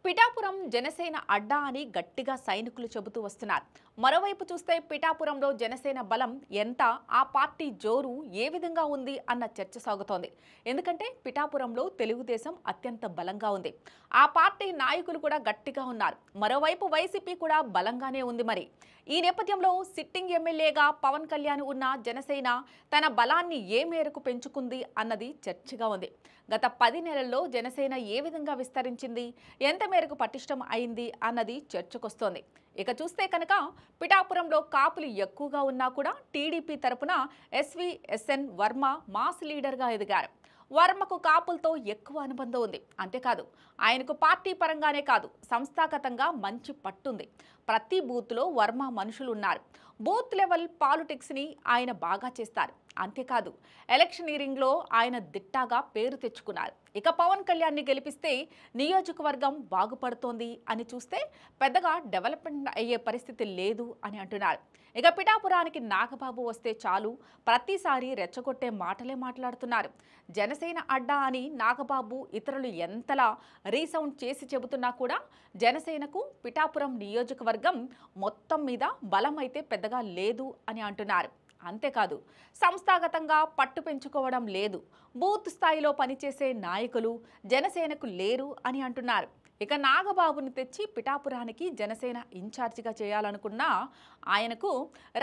పిఠాపురం జనసేన అడ్డా అని గట్టిగా సైనికులు చెబుతూ వస్తున్నారు. మరోవైపు చూస్తే పిఠాపురంలో జనసేన బలం ఎంత, ఆ పార్టీ జోరు ఏ విధంగా ఉంది అన్న చర్చ సాగుతోంది. ఎందుకంటే పిఠాపురంలో తెలుగుదేశం అత్యంత బలంగా ఉంది. ఆ పార్టీ నాయకులు కూడా గట్టిగా ఉన్నారు. మరోవైపు వైసీపీ కూడా బలంగానే ఉంది. మరి ఈ నేపథ్యంలో సిట్టింగ్ ఎమ్మెల్యేగా పవన్ కళ్యాణ్ ఉన్న జనసేన తన బలాన్ని ఏ మేరకు పెంచుకుంది అన్నది చర్చగా ఉంది. గత 10 నెలల్లో జనసేన ఏ విధంగా విస్తరించింది, ఎంత మేరకు పటిష్టం అయింది అన్నది చర్చకొస్తోంది. ఇక చూస్తే కనుక పిఠాపురంలో కాపులు ఎక్కువగా ఉన్నా కూడా టీడీపీ తరపున ఎస్ఎన్ వర్మ మాస్ లీడర్గా ఎదిగారు. వర్మకు కాపులతో ఎక్కువ అనుబంధం ఉంది. అంతేకాదు, ఆయనకు పార్టీ పరంగానే కాదు, సంస్థాగతంగా మంచి పట్టుంది. ప్రతి బూత్లో వర్మ మనుషులు ఉన్నారు. బూత్ లెవెల్ పాలిటిక్స్ని ఆయన బాగా చేస్తారు. అంతేకాదు, ఎలక్షనీరింగ్లో ఆయన దిట్టాగా పేరు తెచ్చుకున్నారు. ఇక పవన్ కళ్యాణ్ని గెలిపిస్తే నియోజకవర్గం బాగుపడుతోంది అని చూస్తే పెద్దగా డెవలప్మెంట్ అయ్యే పరిస్థితి లేదు అని అంటున్నారు. ఇక పిఠాపురానికి నాగబాబు వస్తే చాలు, ప్రతిసారి రెచ్చగొట్టే మాటలే మాట్లాడుతున్నారు. జనసేన అడ్డా అని నాగబాబు ఇతరులు ఎంతలా రీసౌండ్ చేసి చెబుతున్నా కూడా జనసేనకు పిఠాపురం నియోజకవర్గం మొత్తం మీద బలం అయితే పెద్దగా లేదు అని అంటున్నారు. అంతేకాదు, సంస్థాగతంగా పట్టు పెంచుకోవడం లేదు. బూత్ స్థాయిలో పనిచేసే నాయకులు జనసేనకు లేరు అని అంటున్నారు. ఇక నాగబాబుని తెచ్చి పిఠాపురానికి జనసేన ఇన్ఛార్జిగా చేయాలనుకున్నా ఆయనకు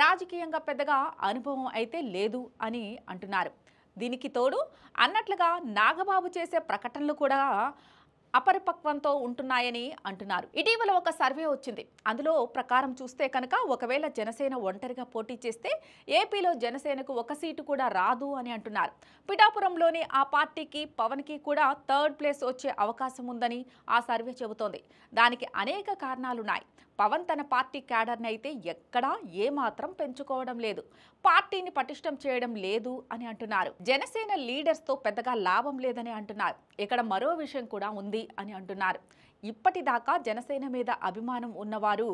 రాజకీయంగా పెద్దగా అనుభవం అయితే లేదు అని అంటున్నారు. దీనికి తోడు అన్నట్లుగా నాగబాబు చేసే ప్రకటనలు కూడా అపరిపక్వంతో ఉంటున్నాయని అంటున్నారు. ఇటీవల ఒక సర్వే వచ్చింది. అందులో ప్రకారం చూస్తే కనుక ఒకవేళ జనసేన ఒంటరిగా పోటీ చేస్తే ఏపీలో జనసేనకు ఒక సీటు కూడా రాదు అని అంటున్నారు. పిఠాపురంలోని ఆ పార్టీకి పవన్కి కూడా 3rd ప్లేస్ వచ్చే అవకాశం ఉందని ఆ సర్వే చెబుతోంది. దానికి అనేక కారణాలున్నాయి. పవన్ తన పార్టీ క్యాడర్ని అయితే ఎక్కడా ఏమాత్రం పెంచుకోవడం లేదు, పార్టీని పటిష్టం చేయడం లేదు అని అంటున్నారు. జనసేన లీడర్స్తో పెద్దగా లాభం లేదని అంటున్నారు. ఇక్కడ మరో విషయం కూడా ఉంది అని అంటున్నారు. ఇప్పటిదాకా జనసేన మీద అభిమానం ఉన్నవారు,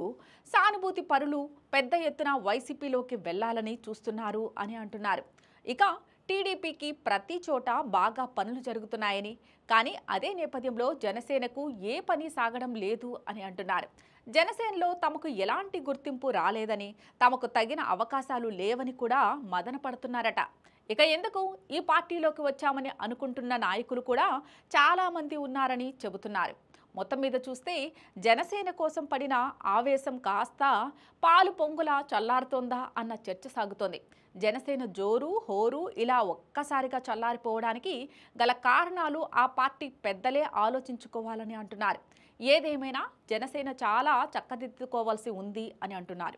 సానుభూతి పరులు పెద్ద ఎత్తున వైసీపీలోకి వెళ్లాలని చూస్తున్నారు అని అంటున్నారు. ఇక టీడీపీకి ప్రతి చోట బాగా పనులు జరుగుతున్నాయని, కానీ అదే నేపథ్యంలో జనసేనకు ఏ పని సాగడం లేదు అని అంటున్నారు. జనసేనలో తమకు ఎలాంటి గుర్తింపు రాలేదని, తమకు తగిన అవకాశాలు లేవని కూడా మదన పడుతున్నారట. ఇక ఎందుకు ఈ పార్టీలోకి వచ్చామని అనుకుంటున్న నాయకులు కూడా చాలామంది ఉన్నారని చెబుతున్నారు. మొత్తం మీద చూస్తే జనసేన కోసం పడిన ఆవేశం కాస్త పాలు పొంగులా చల్లారుతోందా అన్న చర్చ సాగుతోంది. జనసేన జోరు హోరు ఇలా ఒక్కసారిగా చల్లారిపోవడానికి గల కారణాలు ఆ పార్టీ పెద్దలే ఆలోచించుకోవాలని అంటున్నారు. ఏదేమైనా జనసేన చాలా చక్కదిద్దుకోవాల్సి ఉంది అని అంటున్నారు.